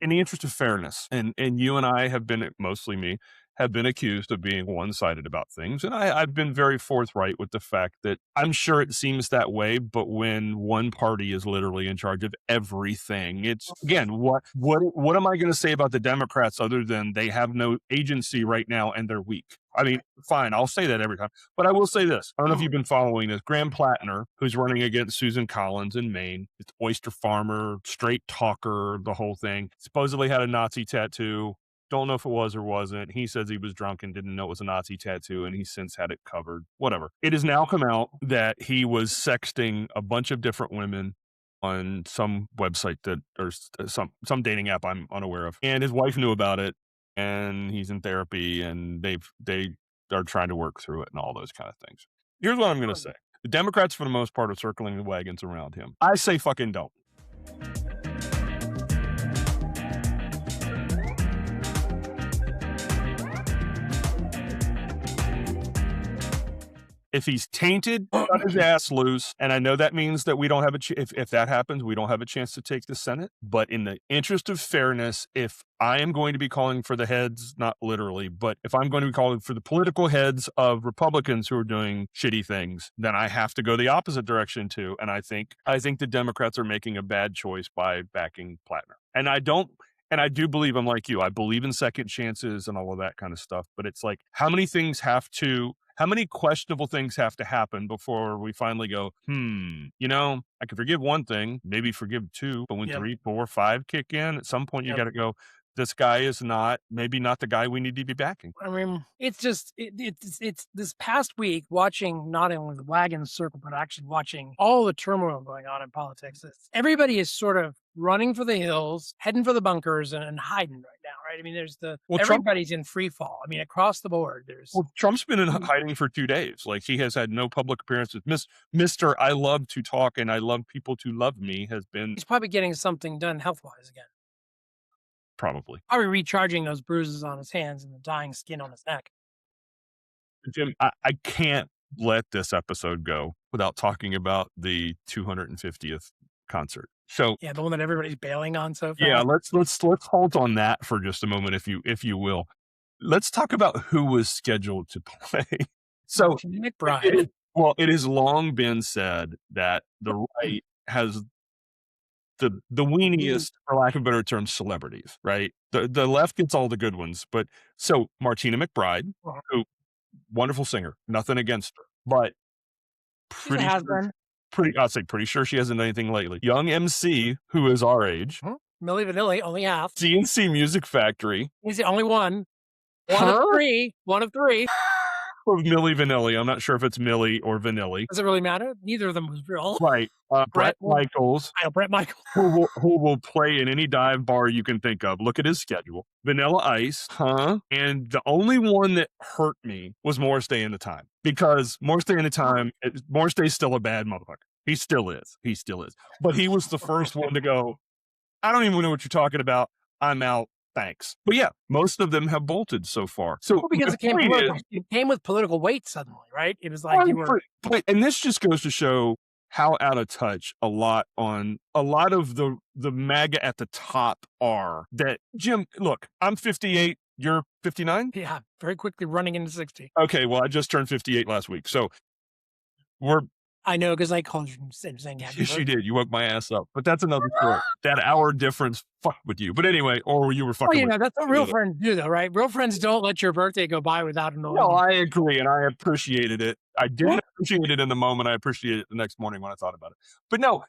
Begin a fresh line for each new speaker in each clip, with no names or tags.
in the interest of fairness, and you and I have been, mostly me, have been accused of being one-sided about things. And I've been very forthright with the fact that I'm sure it seems that way, but when one party is literally in charge of everything, it's again, what am I going to say about the Democrats other than they have no agency right now and they're weak? I mean, fine, I'll say that every time. But I will say this. I don't know if you've been following this. Graham Plattiner, who's running against Susan Collins in Maine, it's oyster farmer, straight talker, the whole thing. Supposedly had a Nazi tattoo. Don't know if it was or wasn't. He says he was drunk and didn't know it was a Nazi tattoo, and he's since had it covered. Whatever. It has now come out that he was sexting a bunch of different women on some website that, or some dating app I'm unaware of, and his wife knew about it, and he's in therapy, and they are trying to work through it and all those kind of things. Here's what I'm going to say: the Democrats, for the most part, are circling the wagons around him. I say fucking don't. If he's tainted, cut his ass loose. And I know that means that we don't have if that happens, we don't have a chance to take the Senate. But in the interest of fairness, if I am going to be calling for the heads, not literally, but if I'm going to be calling for the political heads of Republicans who are doing shitty things, then I have to go the opposite direction too. And I think the Democrats are making a bad choice by backing Plattner. And I do believe, I'm like you, I believe in second chances and all of that kind of stuff. But it's like, how many questionable things have to happen before we finally go, I can forgive one thing, maybe forgive two, but when 3, 4, 5 kick in, at some point you got to go, this guy is maybe not the guy we need to be backing.
I mean, it's just, it's this past week watching not only the wagon circle, but actually watching all the turmoil going on in politics. Everybody is sort of running for the hills, heading for the bunkers and hiding right now, right? I mean, everybody's in free fall. I mean, across the board,
Trump's been in hiding for 2 days. Like, he has had no public appearances. Mr. I love to talk and I love people to love me
he's probably getting something done health-wise again.
Probably
recharging those bruises on his hands and the dying skin on his neck.
Jim, I can't let this episode go without talking about the 250th concert. So
yeah, the one that everybody's bailing on so far.
Yeah, let's halt on that for just a moment, if you will. Let's talk about who was scheduled to play. So
McBride.
It has long been said that the right has the weeniest, for lack of a better term, celebrities, right? The left gets all the good ones, but so Martina McBride, who wonderful singer, nothing against her, but pretty sure she hasn't done anything lately. Young MC, who is our age.
Milli Vanilli, only half.
CNC Music Factory.
He's the only one. One of three.
Of Milli Vanilli. I'm not sure if it's Milli or Vanilli.
Does it really matter? Neither of them was real.
Right. Brett Michaels.
Brett Michaels.
Who will play in any dive bar you can think of. Look at his schedule. Vanilla Ice. And the only one that hurt me was Morris Day in the Time. Because Morris Day in the Time, Morris Day's still a bad motherfucker. He still is. But he was the first one to go, I don't even know what you're talking about. I'm out. Thanks. But yeah, most of them have bolted so far. So
because it came with political weight suddenly, right? It was like
and this just goes to show how out of touch a lot of the MAGA at the top are. That, Jim, look, I'm 58, you're 59?
Yeah, very quickly running into 60.
Okay, well, I just turned 58 last week. So
I know, because I called you saying
yes, you did. You woke my ass up. But that's another story. That hour difference fucked with you. But anyway, or you were fucking with
that's what real friends do, though, right? Real friends don't let your birthday go by without an
No, I agree, and I appreciated it. I didn't appreciate it in the moment. I appreciated it the next morning when I thought about it. But no,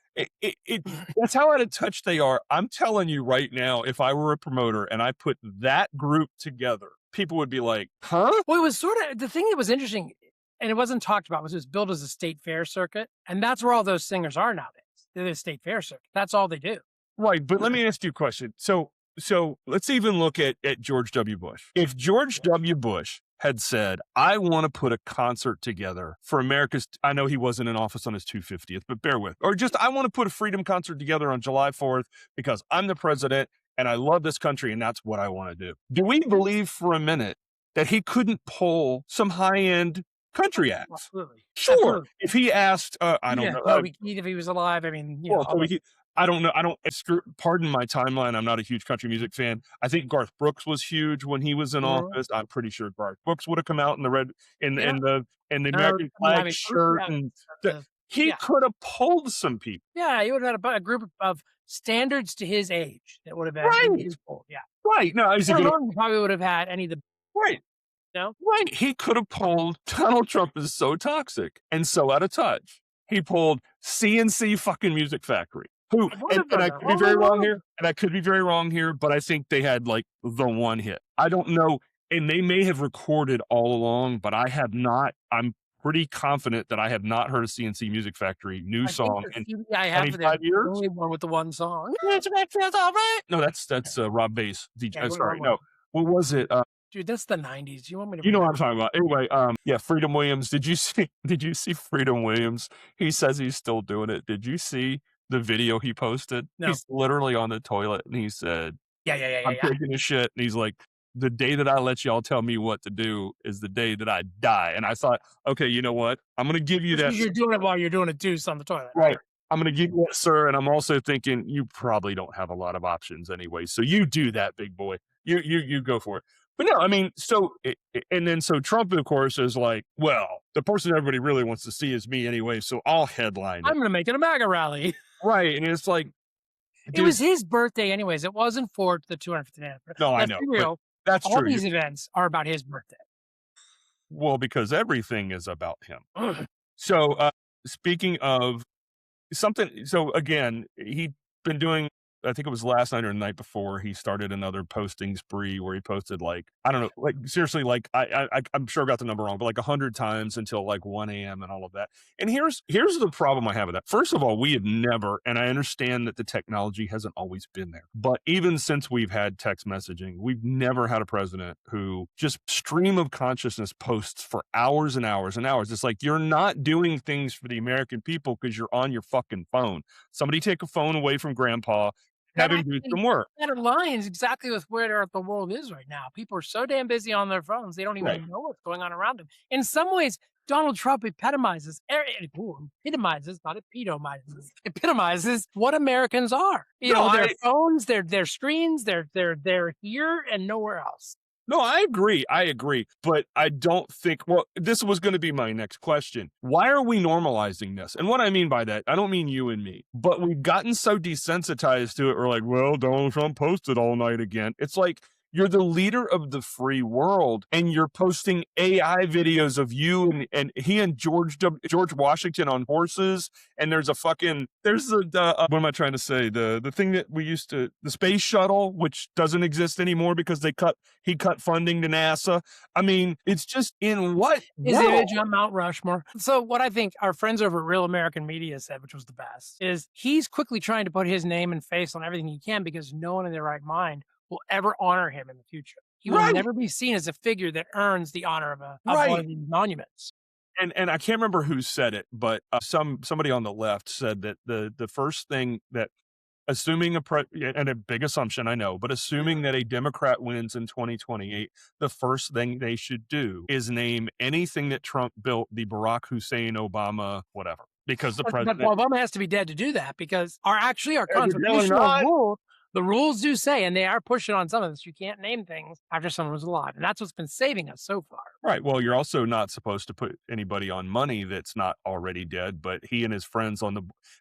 that's how out of touch they are. I'm telling you right now, if I were a promoter and I put that group together, people would be like, huh?
Well, it was sort of, the thing that was interesting, and it wasn't talked about, was it was billed as a state fair circuit. And that's where all those singers are nowadays. They're the state fair circuit. That's all they do.
Right. But let me ask you a question. So let's even look at George W. Bush. If George W. Bush had said, I want to put a concert together for America's, I know he wasn't in office on his 250th, but bear with, or just, I want to put a freedom concert together on July 4th because I'm the president and I love this country and that's what I want to do. Do we believe for a minute that he couldn't pull some high-end country acts?
Absolutely.
Sure. Absolutely. If he asked, I don't know.
If he was alive, I mean,
I don't know. I don't. Pardon my timeline. I'm not a huge country music fan. I think Garth Brooks was huge when he was in
Mhm.
office. I'm pretty sure Garth Brooks would have come out in the red
Yeah.
in the
I
American
mean, I
flag
mean,
shirt,
yeah,
and he
yeah,
could have pulled some people.
yeah, he would have had a group of standards to his age that would have been in
Right,
his fold, yeah.
right. No, he's a
Trevor
good
Norton probably would have had any of the
right.
you know?
Right. He could have pulled Donald Trump is so toxic and so out of touch. He pulled CNC fucking Music Factory. Who
I would have
and
done
I
that.
could be
Oh my
very wrong
god.
here, and I could be very wrong here, but I think they had like the one hit. I don't know, and they may have recorded all along, but I have not. I'm pretty confident that I have not heard a CNC Music Factory new
I think
song
the
in
CD I have of
25
theirs is the
years.
only one with the one song.
It's breakfast, all right. No, that's Rob Bass. DJ,
Yeah, go to
sorry,
Rob
no.
Williams.
What was it?
Dude, that's the '90s. You want me to
You know what
remember?
I'm talking about. Anyway, yeah, Freedom Williams. Did you see did you see Freedom Williams? He says he's still doing it. Did you see the video he posted?
No.
He's literally on the toilet and he said,
Yeah, yeah, yeah, yeah,
"I'm
yeah.
taking a shit." And he's like, "The day that I let y'all tell me what to do is the day that I die." And I thought, "Okay, you know what? I'm gonna give you
That's
that."
'cause you're doing it while you're doing a deuce on the toilet,
Right.
right?
I'm gonna give you that, sir, and I'm also thinking you probably don't have a lot of options anyway, so you do that, big boy. You go for it. But no, I mean, so and then so Trump, of course, is like, well, the person everybody really wants to see is me anyway, so I'll headline
I'm
it.
gonna make it a MAGA rally.
Right, and it's like,
It
dude,
was his birthday anyways. It wasn't for the 250th anniversary.
no, I
Let's
know,
be
but
real.
that's
All
true.
these events are about his birthday.
Well, because everything is about him. So, speaking of something so again, he'd been doing I think it was last night or the night before, he started another posting spree where he posted like, I don't know, like seriously, like I'm sure I got the number wrong, but like 100 times until like 1 a.m. and all of that. And here's the problem I have with that. First of all, we have never, and I understand that the technology hasn't always been there, but even since we've had text messaging, we've never had a president who just stream of consciousness posts for hours and hours and hours. It's like you're not doing things for the American people because you're on your fucking phone. Somebody take a phone away from grandpa,
That
have him do
actually
some work.
that aligns exactly with where the world is right now. People are so damn busy on their phones, they don't
Right.
even know what's going on around them. In some ways, Donald Trump epitomizes, not epitomizes what Americans are. You
No,
know, their
I
phones, their screens, they're here and nowhere else.
no, I agree. I agree. But I don't think well, this was going to be my next question. Why are we normalizing this? And what I mean by that, I don't mean you and me, but we've gotten so desensitized to it. We're like, well, Donald Trump posted all night again. It's like you're the leader of the free world and you're posting AI videos of you and he and George Washington on horses. And there's what am I trying to say? The thing that we used to, the space shuttle, which doesn't exist anymore because he cut funding to NASA. I mean, it's just in what
His
world?
image on Mount Rushmore. So what I think our friends over at Real American Media said, which was the best, is he's quickly trying to put his name and face on everything he can because no one in their right mind will ever honor him in the future. He will
Right,
never be seen as a figure that earns the honor of one
right.
of these monuments.
And I can't remember who said it, but somebody on the left said that the first thing that assuming and a big assumption, I know, but assuming that a Democrat wins in 2028, the first thing they should do is name anything that Trump built the Barack Hussein Obama whatever, because the
But
president.
Obama has to be dead to do that because our
Evidently
constitutional
not.
rule, the rules do say, and they are pushing on some of this, you can't name things after someone was alive. And that's what's been saving us so far.
Right. Well, you're also not supposed to put anybody on money that's not already dead, but he and his friends on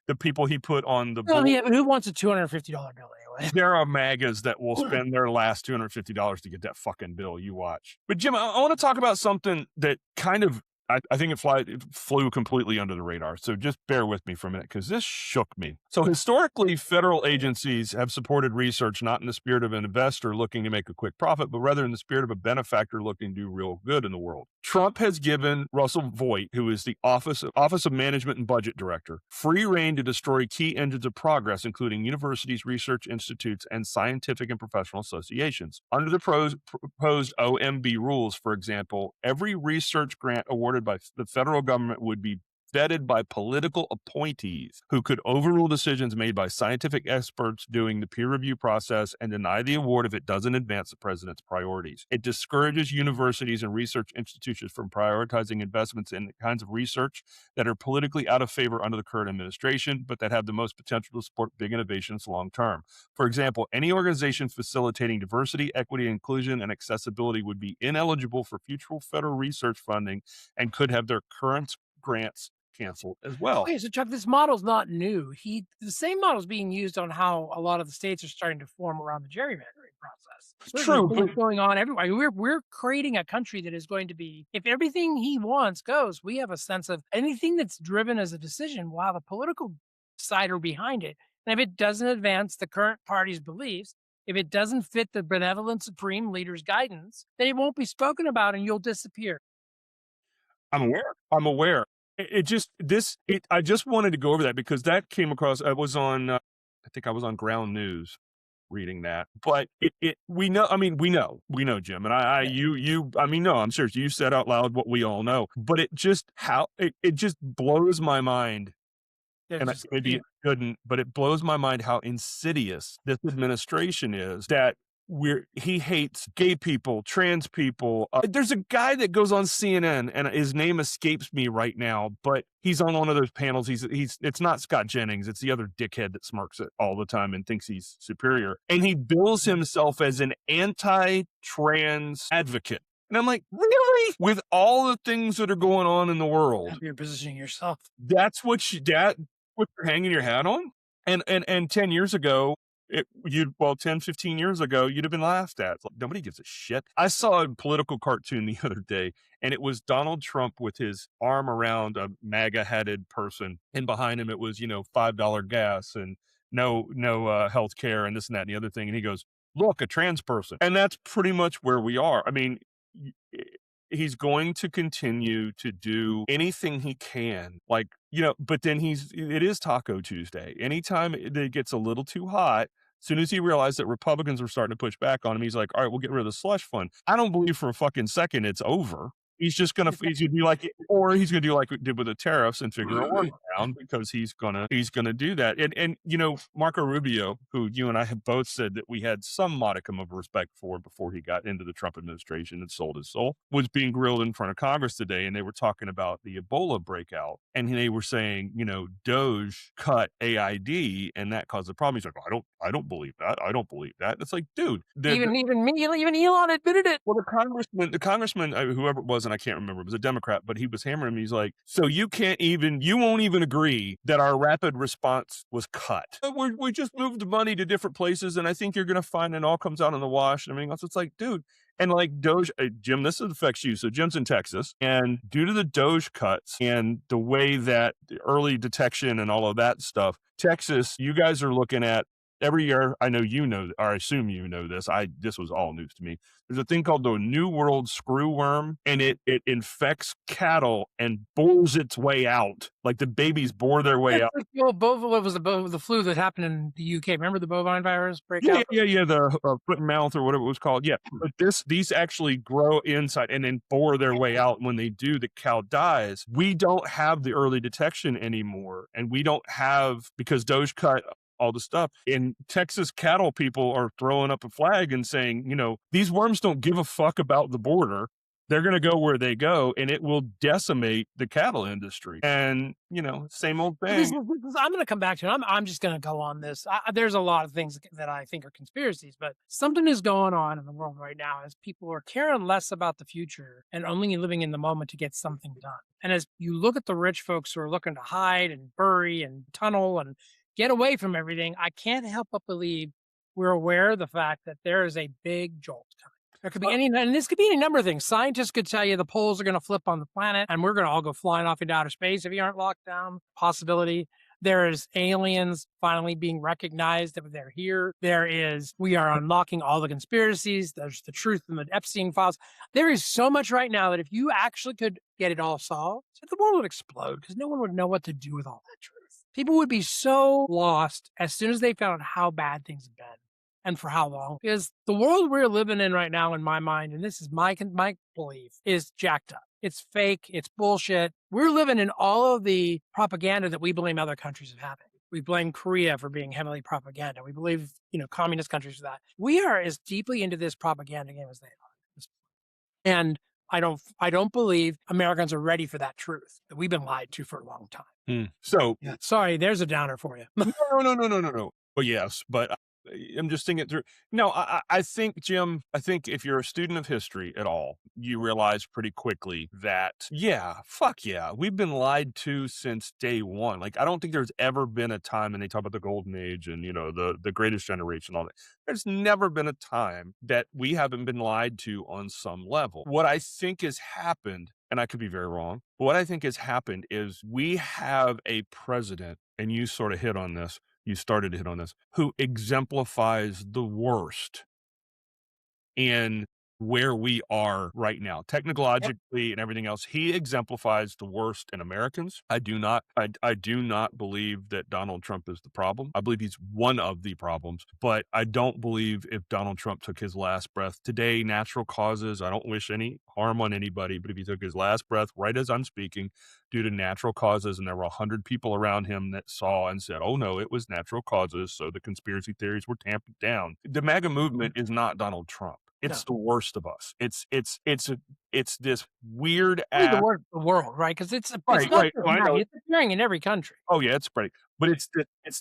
the people he put on the
Well,
board.
yeah, but who wants a $250 bill anyway?
There are MAGAs that will spend their last $250 to get that fucking bill. You watch. But Jim, I want to talk about something that kind of I think it flew completely under the radar. So just bear with me for a minute because this shook me. So historically, federal agencies have supported research not in the spirit of an investor looking to make a quick profit, but rather in the spirit of a benefactor looking to do real good in the world. Trump has given Russell Voigt, who is the Office of Management and Budget Director, free rein to destroy key engines of progress, including universities, research institutes, and scientific and professional associations. Under the proposed OMB rules, for example, every research grant awarded by the federal government would be vetted by political appointees who could overrule decisions made by scientific experts doing the peer review process and deny the award if it doesn't advance the president's priorities. It discourages universities and research institutions from prioritizing investments in the kinds of research that are politically out of favor under the current administration, but that have the most potential to support big innovations long term. For example, any organization facilitating diversity, equity, inclusion, and accessibility would be ineligible for future federal research funding and could have their current grants canceled as well.
Okay, so Chuck, this model's not new. The same model is being used on how a lot of the states are starting to form around the gerrymandering process. There's
True,
things
but
going on everywhere. I mean, we're creating a country that is going to be, if everything he wants goes, we have a sense of anything that's driven as a decision will have a political side or behind it. And if it doesn't advance the current party's beliefs, if it doesn't fit the benevolent supreme leader's guidance, then it won't be spoken about and you'll disappear.
I'm aware. I'm aware. It just this it. I just wanted to go over that because that came across. I was on. I think I was on Ground News reading that, but it we know. I mean, we know, Jim, and
Yeah.
you. I mean, no, I'm serious. You said out loud what we all know, but it just blows my mind.
There's
And
just,
maybe it shouldn't, but it blows my mind how insidious this administration is that he hates gay people, trans people. There's a guy that goes on CNN and his name escapes me right now, but he's on one of those panels. It's not Scott Jennings. It's the other dickhead that smirks it all the time and thinks he's superior. And he bills himself as an anti-trans advocate. And I'm like, really? With all the things that are going on in the world,
you're positioning yourself.
that's what you're hanging your hat on? And 10 years ago, 10, 15 years ago, you'd have been laughed at. It's like, nobody gives a shit. I saw a political cartoon the other day, and it was Donald Trump with his arm around a MAGA-headed person, and behind him it was, $5 gas and no health care and this and that and the other thing. And he goes, look, a trans person. And that's pretty much where we are. I mean, he's going to continue to do anything he can, but then it is Taco Tuesday. Anytime it gets a little too hot, as soon as he realized that Republicans were starting to push back on him, he's like, all right, we'll get rid of the slush fund. I don't believe for a fucking second it's over. He's gonna be like, or he's gonna do like we did with the tariffs and figure a workaround because he's gonna do that. And Marco Rubio, who you and I have both said that we had some modicum of respect for before he got into the Trump administration and sold his soul, was being grilled in front of Congress today, and they were talking about the Ebola breakout, and they were saying, Doge cut AID, and that caused a problem. He's like, I don't believe that. I don't believe that. It's like, dude,
Even Elon admitted it.
well, the congressman, whoever it was, and I can't remember, it was a Democrat, but he was hammering me. He's like, so you won't even agree that our rapid response was cut. We just moved the money to different places, and I think you're going to find it all comes out in the wash and everything else. It's like, dude, and like Doge, Jim, this affects you. So Jim's in Texas, and due to the Doge cuts and the way that the early detection and all of that stuff, Texas, you guys are looking at every year. I know or I assume you know this. This was all news to me. There's a thing called the New World screwworm, and it infects cattle and bores its way out. Like the babies bore their way out.
Like what was the flu that happened in the UK? Remember the bovine virus breakout?
Yeah. The foot and mouth or whatever it was called. Yeah, but these actually grow inside and then bore their way out. And when they do, the cow dies. We don't have the early detection anymore, and we don't have because Doge cut all the stuff. And Texas cattle people are throwing up a flag and saying, these worms don't give a fuck about the border. They're going to go where they go, and it will decimate the cattle industry. And, same old thing.
I'm going to come back to it. I'm just going to go on this. There's a lot of things that I think are conspiracies, but something is going on in the world right now as people are caring less about the future and only living in the moment to get something done. And as you look at the rich folks who are looking to hide and bury and tunnel and get away from everything, I can't help but believe we're aware of the fact that there is a big jolt coming. There could be and this could be any number of things. Scientists could tell you the poles are going to flip on the planet and we're going to all go flying off into outer space if you aren't locked down. Possibility. There is aliens finally being recognized that they're here. We are unlocking all the conspiracies. There's the truth in the Epstein files. There is so much right now that if you actually could get it all solved, the world would explode because no one would know what to do with all that truth. People would be so lost as soon as they found out how bad things have been and for how long. Because the world we're living in right now, in my mind, and this is my belief, is jacked up. It's fake. It's bullshit. We're living in all of the propaganda that we blame other countries of having. We blame Korea for being heavily propaganda. We believe, communist countries for that. We are as deeply into this propaganda game as they are. And I don't believe Americans are ready for that truth that we've been lied to for a long time.
So
Yeah. Sorry, there's a downer for you.
no. Well, yes, but I'm just thinking it through. No, I think, Jim, I think if you're a student of history at all, you realize pretty quickly that, yeah, fuck yeah, we've been lied to since day one. Like, I don't think there's ever been a time, and they talk about the golden age and, the greatest generation, all that. There's never been a time that we haven't been lied to on some level. What I think has happened, and I could be very wrong, but what I think has happened is we have a president, and you sort of hit on this, you started to hit on this, who exemplifies the worst in where we are right now, technologically and everything else. He exemplifies the worst in Americans. I do not believe that Donald Trump is the problem. I believe he's one of the problems, but I don't believe if Donald Trump took his last breath today, natural causes, I don't wish any harm on anybody, but if he took his last breath right as I'm speaking due to natural causes, and there were 100 people around him that saw and said, oh no, it was natural causes, so the conspiracy theories were tamped down. The MAGA movement is not Donald Trump. It's the worst of us. It's this weird
Really the
ass.
worst of the world, right? Because it's not
Right.
just
Oh, I know.
Maggie, it's appearing in every country.
Oh yeah, it's spreading. But it's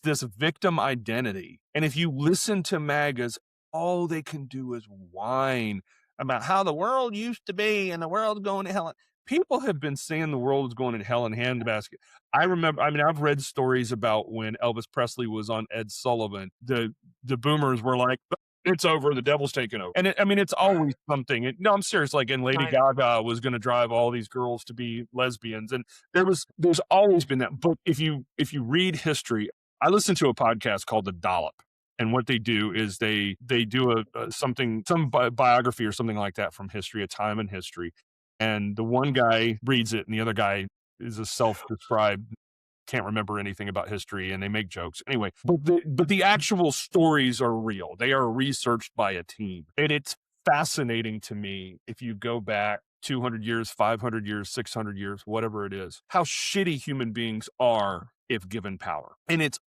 this victim identity. And if you listen to MAGAs, all they can do is whine about how the world used to be and the world's going to hell. People have been saying the world is going to hell in handbasket. I remember, I've read stories about when Elvis Presley was on Ed Sullivan. The boomers were like, it's over, the devil's taken over. And it's always something. No, I'm serious. Like, and Lady Gaga was going to drive all these girls to be lesbians. And there's always been that. But if you read history, I listen to a podcast called The Dollop. And what they do is they do some biography or something like that from history, a time in history. And the one guy reads it and the other guy is a self-described, can't remember anything about history, and they make jokes. Anyway, but the actual stories are real. They are researched by a team. And it's fascinating to me, if you go back 200 years, 500 years, 600 years, whatever it is, how shitty human beings are if given power. And it's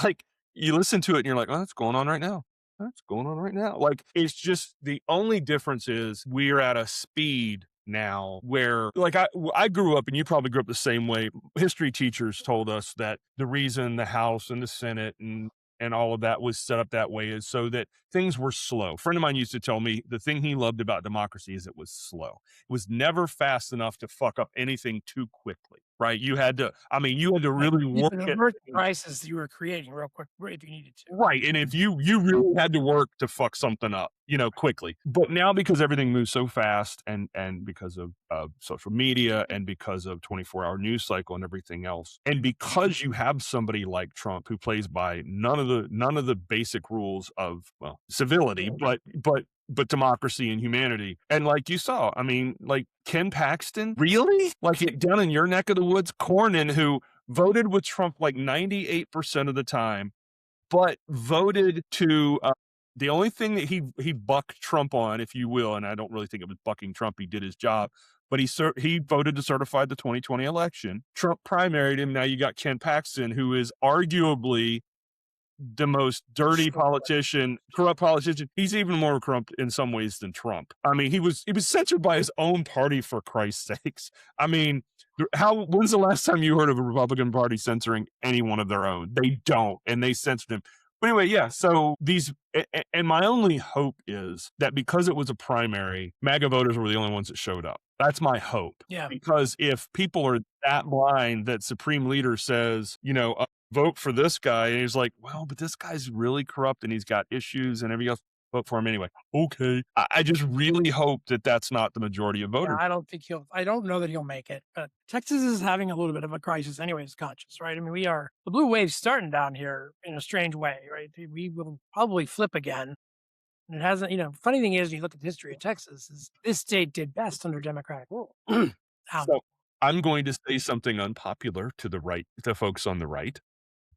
like you listen to it and you're like, oh, that's going on right now. That's going on right now. Like, it's just, the only difference is we're at a speed now where, like, I grew up, and you probably grew up the same way. History teachers told us that the reason the House and the Senate and all of that was set up that way is so that things were slow. A friend of mine used to tell me the thing he loved about democracy is it was slow. It was never fast enough to fuck up anything too quickly, right? You had to really work
The
it.
reverse crisis you were creating real quick if you needed to.
Right. And if you really had to work to fuck something up, quickly. But now, because everything moves so fast, and because of social media, and because of 24-hour news cycle and everything else, and because you have somebody like Trump who plays by none of the basic rules of, well, civility, but democracy and humanity. And like you saw, like Ken Paxton, really? Like, down in your neck of the woods, Cornyn, who voted with Trump like 98% of the time, but voted to the only thing that he bucked Trump on, if you will, and I don't really think it was bucking Trump. He did his job, but he voted to certify the 2020 election. Trump primaried him. Now you got Ken Paxton, who is arguably the most dirty politician, corrupt politician. He's even more corrupt in some ways than Trump. He was censored by his own party, for Christ's sakes. When's the last time you heard of a Republican Party censoring anyone of their own? They don't, and they censored him. But anyway, yeah, so and my only hope is that because it was a primary, MAGA voters were the only ones that showed up. That's my hope.
Yeah.
Because if people are that blind that Supreme Leader says, vote for this guy, and he's like, well, but this guy's really corrupt and he's got issues and everything else, vote for him anyway. Okay. I just really hope that that's not the majority of voters.
Yeah, I don't know that he'll make it, but Texas is having a little bit of a crisis anyways, conscious, right? The blue wave's starting down here in a strange way, right? We will probably flip again. And it hasn't, funny thing is, you look at the history of Texas, is this state did best under Democratic rule.
So I'm going to say something unpopular to the right, to folks on the right,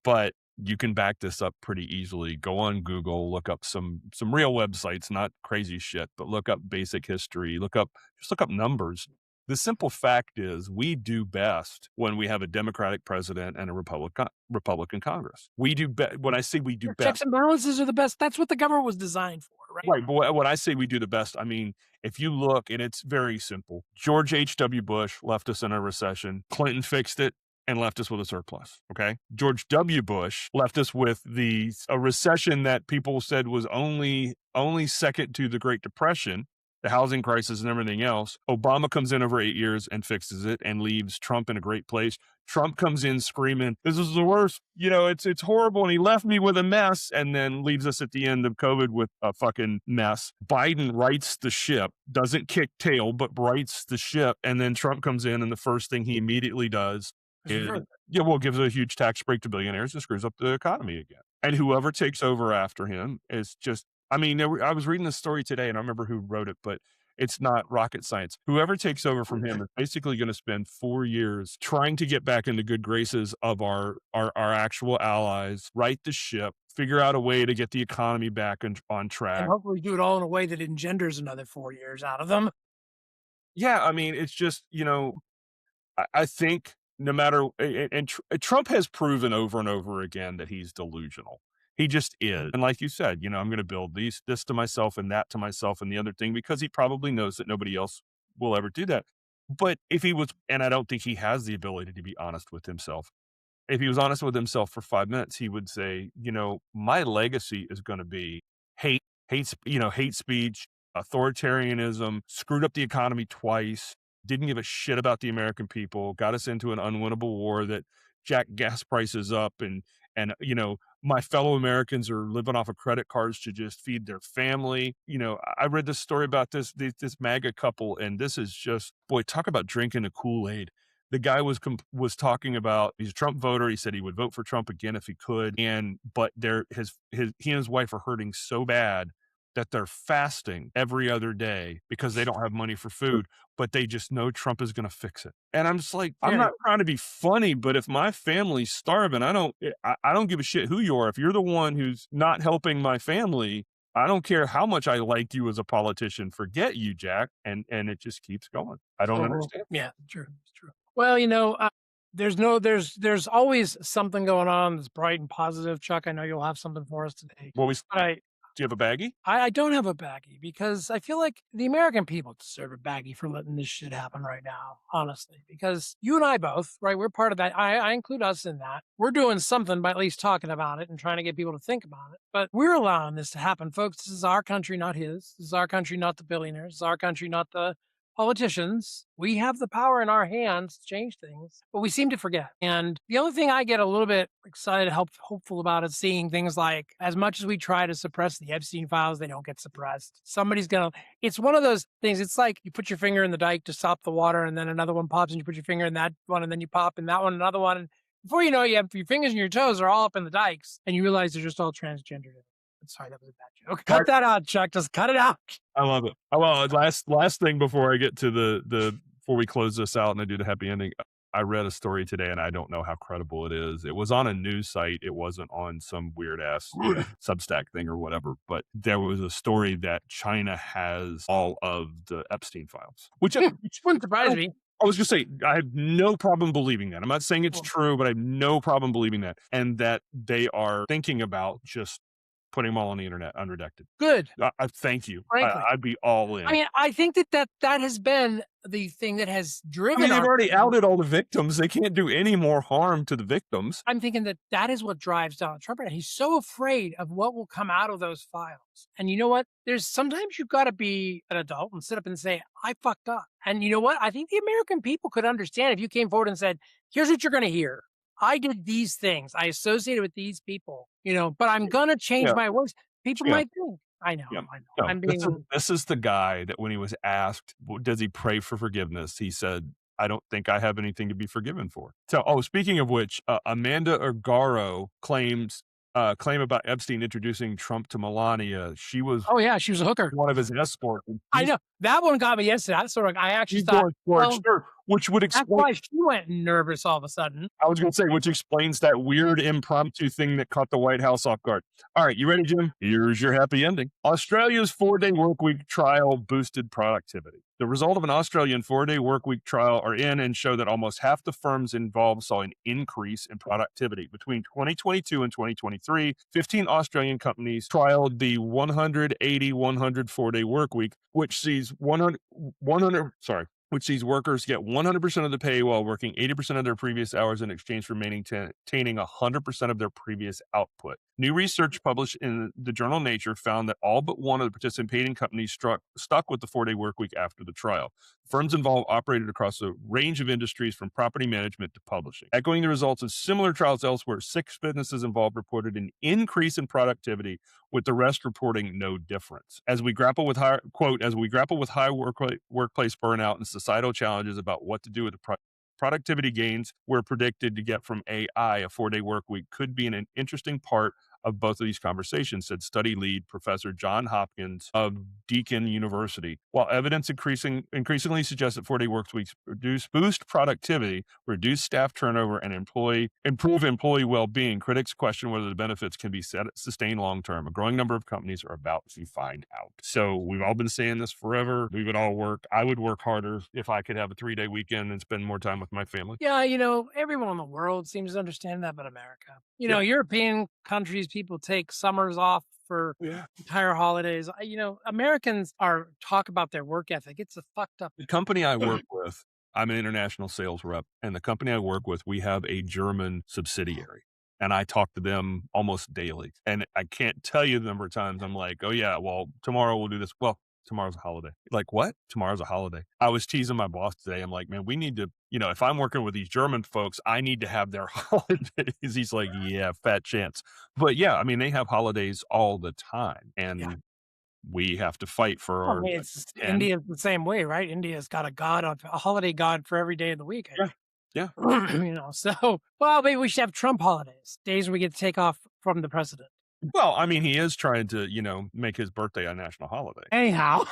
but you can back this up pretty easily. Go on Google, look up some real websites, not crazy shit, but look up basic history, just look up numbers. The simple fact is we do best when we have a Democratic president and a Republican Congress. We do when I say we do
Checks
best.
and balances are the best. That's what the government was designed for, right?
Right, but when I say we do the best, I mean, if you look, and it's very simple. George H.W. Bush left us in a recession. Clinton fixed it and left us with a surplus, okay? George W. Bush left us with a recession that people said was only second to the Great Depression, the housing crisis and everything else. Obama comes in over 8 years and fixes it and leaves Trump in a great place. Trump comes in screaming, "This is the worst. It's horrible." And he left me with a mess, and then leaves us at the end of COVID with a fucking mess. Biden rights the ship, doesn't kick tail, but rights the ship. And then Trump comes in, and the first thing he immediately does is, gives a huge tax break to billionaires and screws up the economy again. And whoever takes over after him is just, I mean, I was reading this story today, and I don't remember who wrote it, but it's not rocket science. Whoever takes over from him is basically going to spend 4 years trying to get back into good graces of our actual allies, right the ship, figure out a way to get the economy back on track.
And hopefully do it all in a way that engenders another 4 years out of them.
Yeah, I mean, it's just, I think no matter, and Trump has proven over and over again that he's delusional. He just is. And like you said, I'm going to build this to myself and that to myself and the other thing, because he probably knows that nobody else will ever do that. But if he was, and I don't think he has the ability to be honest with himself. If he was honest with himself for 5 minutes, he would say, my legacy is going to be hate speech, authoritarianism, screwed up the economy twice, didn't give a shit about the American people, got us into an unwinnable war that jacked gas prices up, and my fellow Americans are living off of credit cards to just feed their family. I read this story about this MAGA couple, and this is just, boy, talk about drinking a Kool-Aid. The guy was talking about, he's a Trump voter. He said he would vote for Trump again if he could, but he and his wife are hurting so bad that they're fasting every other day because they don't have money for food, but they just know Trump is going to fix it. And I'm just like, I'm not trying to be funny, but if my family's starving, I don't give a shit who you are. If you're the one who's not helping my family, I don't care how much I like you as a politician. Forget you, Jack. And it just keeps going. I don't understand.
Yeah, true. It's true. Well, there's always something going on that's bright and positive. Chuck, I know you'll have something for us today.
Well, do you have a baggie?
I don't have a baggie because I feel like the American people deserve a baggie for letting this shit happen right now, honestly, because you and I both, right? We're part of that. I include us in that. We're doing something by at least talking about it and trying to get people to think about it. But we're allowing this to happen, folks. This is our country, not his. This is our country, not the billionaires. This is our country, not the politicians. We have the power in our hands to change things, but we seem to forget. And the only thing I get a little bit excited, hopeful about is seeing things like, as much as we try to suppress the Epstein files, they don't get suppressed. It's one of those things. It's like you put your finger in the dike to stop the water, and then another one pops, and you put your finger in that one, and then you pop in that one, another one. And before you know it, you have your fingers and your toes are all up in the dikes, and you realize they're just all transgender. Sorry, that was a bad joke. Cut that out, Chuck. Just cut it out.
I love it. Well, last thing before I get to before we close this out and I do the happy ending, I read a story today, and I don't know how credible it is. It was on a news site. It wasn't on some weird ass Substack thing or whatever, but there was a story that China has all of the Epstein files, which
wouldn't surprise me.
I was just saying, I have no problem believing that. I'm not saying it's true, but I have no problem believing that. And that they are thinking about just putting them all on the internet unredacted.
Good.
I thank you.
Frankly.
I'd be all in.
I mean, I think that has been the thing that has driven.
They've already outed all the victims. They can't do any more harm to the victims.
I'm thinking that is what drives Donald Trump. And he's so afraid of what will come out of those files. And you know what? Sometimes you've got to be an adult and sit up and say, I fucked up. And you know what? I think the American people could understand if you came forward and said, here's what you're going to hear. I did these things. I associated with these people, but I'm going to change my words. People might think, I know.
No, this is the guy that when he was asked, does he pray for forgiveness? He said, I don't think I have anything to be forgiven for. So, speaking of which, Amanda Argaro claim about Epstein introducing Trump to Melania. She was
she was a hooker.
One of his escorts.
I know. That one got me yesterday. I actually thought,
sure. which would
That's
explain.
why she went nervous all of a sudden.
I was going to say, which explains that weird impromptu thing that caught the White House off guard. All right, you ready, Jim? Here's your happy ending. Australia's 4-day workweek trial boosted productivity. The result of an Australian 4-day workweek trial are in and show that almost half the firms involved saw an increase in productivity. Between 2022 and 2023, 15 Australian companies trialed the 180-100 4-day workweek, which sees which sees workers get 100% of the pay while working 80% of their previous hours in exchange for maintaining 100% of their previous output. New research published in the journal Nature found that all but one of the participating companies stuck with the 4-day workweek after the trial. Firms involved operated across a range of industries from property management to publishing. Echoing the results of similar trials elsewhere, 6 businesses involved reported an increase in productivity, with the rest reporting no difference. As we grapple with high workplace burnout and societal challenges about what to do with the productivity gains we're predicted to get from AI, a 4-day work week could be an interesting part of both of these conversations, said study lead Professor John Hopkins of Deakin University. While evidence increasingly suggests that 4-day work weeks boost productivity, reduce staff turnover, and improve employee well-being, critics question whether the benefits can be sustained long-term. A growing number of companies are about to find out. So we've all been saying this forever. We would all work. I would work harder if I could have a 3-day weekend and spend more time with my family.
Yeah, everyone in the world seems to understand that but America. European countries, people take summers off for entire holidays. Americans talk about their work ethic. It's a fucked up.
The company I work with, I'm an international sales rep, and the company I work with, we have a German subsidiary. And I talk to them almost daily. And I can't tell you the number of times I'm like, oh yeah, well, tomorrow we'll do this. Well, tomorrow's a holiday. Like, what? Tomorrow's a holiday. I was teasing my boss today. I'm like, man, we need to, if I'm working with these German folks, I need to have their holidays. He's like, yeah, fat chance. But yeah, I mean, they have holidays all the time. And we have to fight for our.
India's the same way, right? India's got a holiday god for every day of the week.
Yeah.
Well, maybe we should have Trump holidays, days we get to take off from the president.
Well, I mean, he is trying to, make his birthday a national holiday.
Anyhow.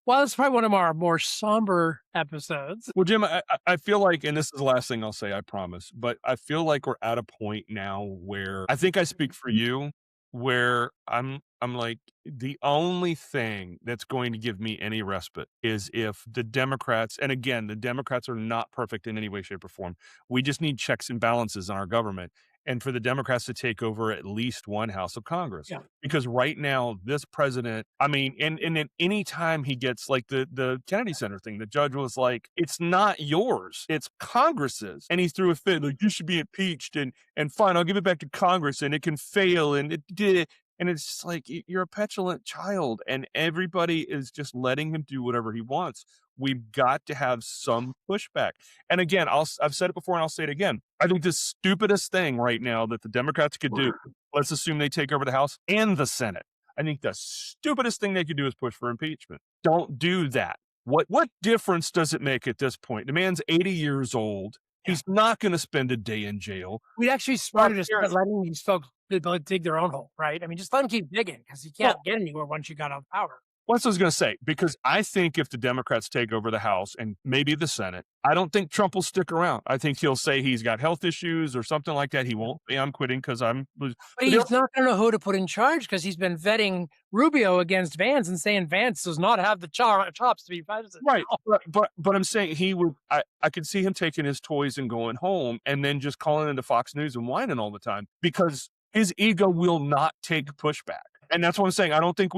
Well, it's probably one of our more somber episodes.
Well, Jim, I feel like, and this is the last thing I'll say, I promise, but I feel like we're at a point now where I think I speak for you, where I'm like, the only thing that's going to give me any respite is if the Democrats, and again, the Democrats are not perfect in any way, shape, or form. We just need checks and balances in our government. And for the Democrats to take over at least one house of Congress.
Yeah.
Because right now, this president, I mean, and then any time he gets like the Kennedy Center thing, the judge was like, it's not yours, it's Congress's. And he threw a fit, like, you should be impeached and fine, I'll give it back to Congress and it can fail. And it did. And it's just like, you're a petulant child and everybody is just letting him do whatever he wants. We've got to have some pushback. And again, I've said it before and I'll say it again. I think the stupidest thing right now that the Democrats could do, let's assume they take over the House and the Senate. I think the stupidest thing they could do is push for impeachment. Don't do that. What difference does it make at this point? The man's 80 years old. He's not going to spend a day in jail.
We'd actually started to start letting these folks dig their own hole, right? I mean, just let them keep digging because you can't get anywhere once you got on power.
Well, that's what I was going to say, because I think if the Democrats take over the House and maybe the Senate, I don't think Trump will stick around. I think he'll say he's got health issues or something like that. He won't say, I'm quitting because I'm.
But he's not going to know who to put in charge because he's been vetting Rubio against Vance and saying Vance does not have the chops to be president.
Right. But I'm saying he would, I could see him taking his toys and going home and then just calling into Fox News and whining all the time because his ego will not take pushback. And that's what I'm saying. I don't think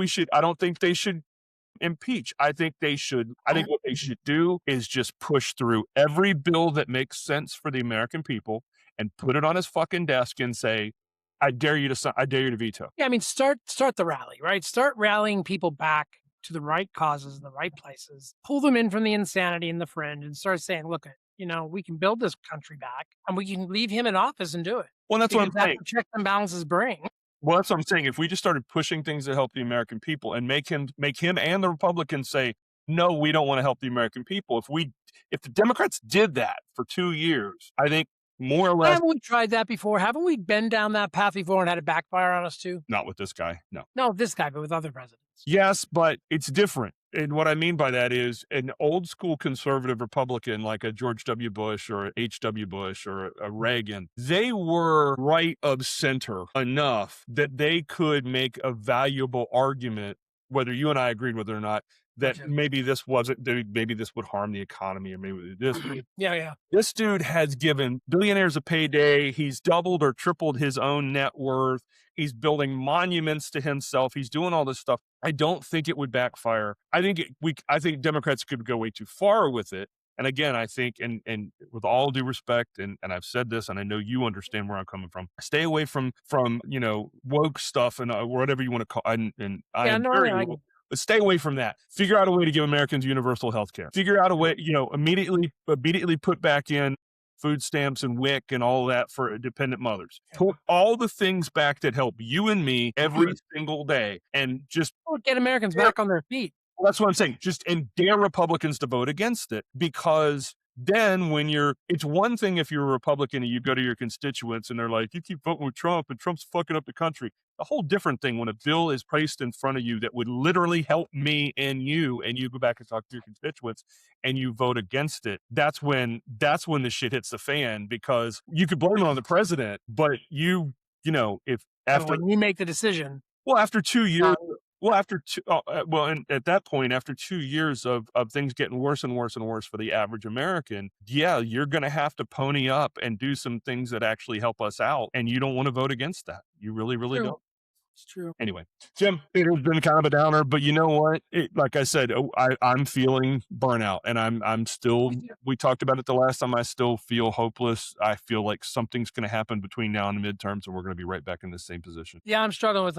they should impeach. I think what they should do is just push through every bill that makes sense for the American people and put it on his fucking desk and say, I dare you to veto.
Yeah, I mean, start the rally, right? Start rallying people back to the right causes in the right places. Pull them in from the insanity and the fringe and start saying, look, we can build this country back and we can leave him in office and do it.
Well, that's what I'm saying.
Check and balances bring.
Well, that's what I'm saying. If we just started pushing things to help the American people and make him and the Republicans say, no, we don't want to help the American people. If the Democrats did that for 2 years, I think more or less.
Haven't we tried that before? Haven't we been down that path before and had it backfire on us too?
Not with this guy. No.
No, this guy, but with other presidents.
Yes, but it's different. And what I mean by that is an old school conservative Republican like a George W. Bush or H.W. Bush or a Reagan, they were right of center enough that they could make a valuable argument, whether you and I agreed with it or not, that
Gotcha.
maybe this wasn't, maybe this would harm the economy or maybe this.
Yeah, yeah.
This dude has given billionaires a payday. He's doubled or tripled his own net worth. He's building monuments to himself. He's doing all this stuff. I don't think it would backfire. I think Democrats could go way too far with it. And again, I think, and with all due respect, and I've said this, and I know you understand where I'm coming from. Stay away from woke stuff and whatever you want to call. And I
Yeah,
am
no,
very
yeah,
woke, but stay away from that. Figure out a way to give Americans universal health care. Figure out a way, immediately put back in food stamps and WIC and all that for dependent mothers. Put all the things back that help you and me every single day, and just
get Americans back on their feet.
well, that's what I'm saying. And dare Republicans to vote against it, because then it's one thing if you're a Republican and you go to your constituents and they're like, you keep voting with Trump and Trump's fucking up the country. A whole different thing when a bill is placed in front of you that would literally help me and you go back and talk to your constituents and you vote against it. That's when the shit hits the fan, because you could blame it on the president, but if after
when you make the decision,
well, after 2 years, and at that point, after 2 years of things getting worse and worse and worse for the average American, yeah, you're going to have to pony up and do some things that actually help us out. And you don't want to vote against that. You really, really don't.
It's true.
Anyway, Jim, it has been kind of a downer, but you know what? Like I said, I'm feeling burnout, and I'm still. We talked about it the last time. I still feel hopeless. I feel like something's going to happen between now and the midterms, and we're going to be right back in the same position.
Yeah, I'm struggling with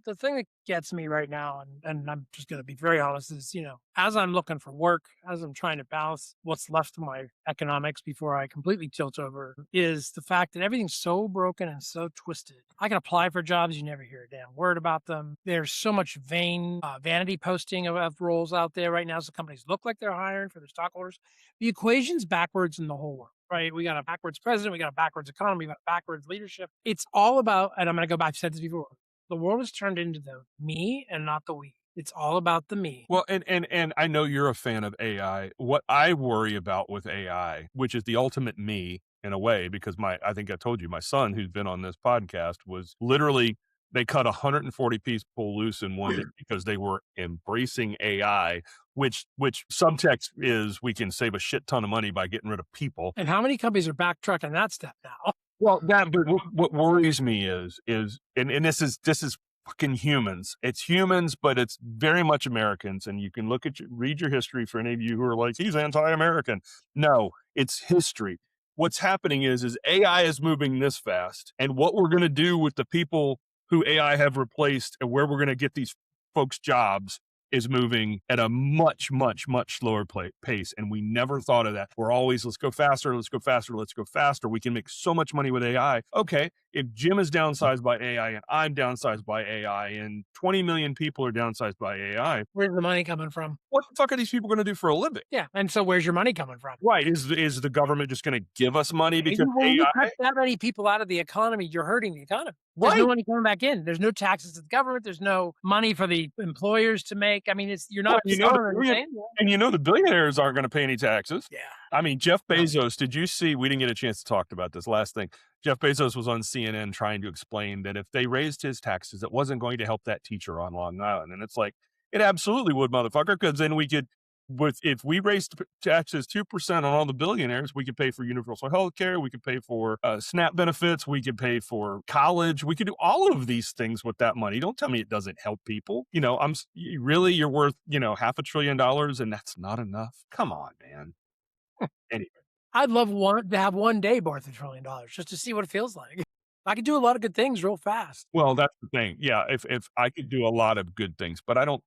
the thing that gets me right now, and I'm just going to be very honest, is, as I'm looking for work, as I'm trying to balance what's left of my economics before I completely tilt over, is the fact that everything's so broken and so twisted. I can apply for jobs, you never hear a damn word about them. There's so much vanity posting of roles out there right now, so companies look like they're hiring for their stockholders. The equation's backwards in the whole world. Right. We got a backwards president. We got a backwards economy. We got backwards leadership. It's all about, and I'm going to go back, I've said this before, the world has turned into the me and not the we. It's all about the me.
Well, and I know you're a fan of AI. What I worry about with AI, which is the ultimate me in a way, because I think I told you, my son, who's been on this podcast, was literally, they cut 140 people loose in one day because they were embracing AI, which subtext is we can save a shit ton of money by getting rid of people.
And how many companies are backtracking that step now?
Well, but what worries me is, and this is fucking humans. It's humans, but it's very much Americans. And you can read your history for any of you who are like, he's anti-American. No, it's history. What's happening is AI is moving this fast, and what we're going to do with the people who AI have replaced and where we're going to get these folks jobs is moving at a much, much, much slower pace. And we never thought of that. We're always, let's go faster, let's go faster, let's go faster. We can make so much money with AI. Okay, if Jim is downsized by AI and I'm downsized by AI and 20 million people are downsized by AI.
Where's the money coming from?
What the fuck are these people going to do for a living?
Yeah, and so where's your money coming from?
Right. Is the government just going to give us money because
when you
AI?
cut that many people out of the economy, you're hurting the economy.
Right.
There's no money coming back in. There's no taxes to the government. There's no money for the employers to make. I mean, you're not.
The billionaires aren't going to pay any taxes.
Yeah.
I mean, Jeff Bezos, did you see, we didn't get a chance to talk about this last thing. Jeff Bezos was on CNN trying to explain that if they raised his taxes, it wasn't going to help that teacher on Long Island. And it's like, it absolutely would, motherfucker, because then we could, if we raised taxes 2% on all the billionaires, we could pay for universal health care, we could pay for SNAP benefits, we could pay for college, we could do all of these things with that money. Don't tell me it doesn't help people. You're worth, $500 billion and that's not enough. Come on, man. Anyway.
I'd love to have one day worth $1 trillion just to see what it feels like. I could do a lot of good things real fast.
Well, that's the thing. Yeah, if I could do a lot of good things, but and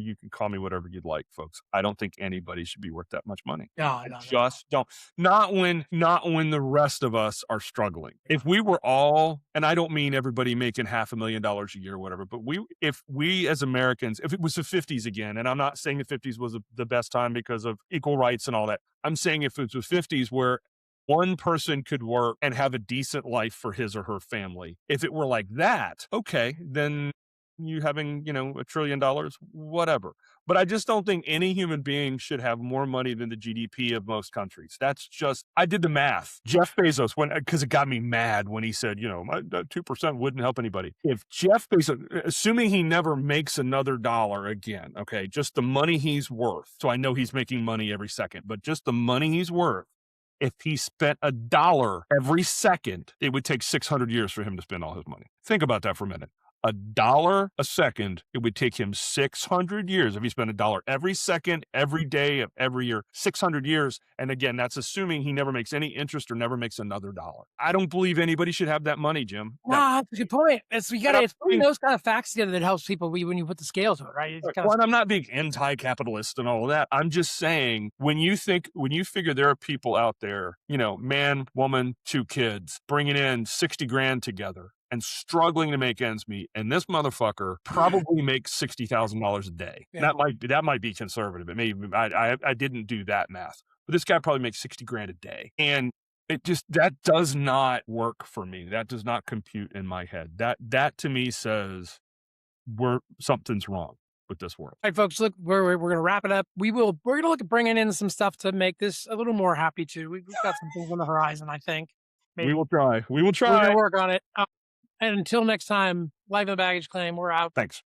you can call me whatever you'd like, folks. I don't think anybody should be worth that much money.
No.
Just don't. Not when the rest of us are struggling. If we were all, and I don't mean everybody making $500,000 a year or whatever, but if we as Americans, if it was the 50s again, and I'm not saying the 50s was the best time because of equal rights and all that. I'm saying if it was the 50s where one person could work and have a decent life for his or her family. If it were like that, okay, then you having, $1 trillion, whatever. But I just don't think any human being should have more money than the GDP of most countries. That's just, I did the math. Jeff Bezos, because it got me mad when he said, my 2% wouldn't help anybody. If Jeff Bezos, assuming he never makes another dollar again, okay, just the money he's worth. So I know he's making money every second, but just the money he's worth. If he spent $1 every second, it would take 600 years for him to spend all his money. Think about that for a minute. $1 a second, it would take him 600 years if he spent $1 every second, every day of every year, 600 years. And again, that's assuming he never makes any interest or never makes another dollar. I don't believe anybody should have that money, Jim.
That's a good point. It's putting those kind of facts together that helps people when you put the scale to it, right? It's
Well, and I'm not being anti-capitalist and all of that. I'm just saying when you figure there are people out there, man, woman, 2 kids, bringing in 60 grand together and struggling to make ends meet, and this motherfucker probably makes $60,000 a day.
Yeah.
That might be conservative. It may I didn't do that math, but this guy probably makes 60 grand a day, and that does not work for me. That does not compute in my head. That to me says something's wrong with this world.
All right, folks, look, we're going to wrap it up. We're going to look at bringing in some stuff to make this a little more happy too. We've got some things on the horizon, I think. Maybe.
We will try.
We're going to work on it. And until next time, Life in the Baggage Claim, we're out.
Thanks.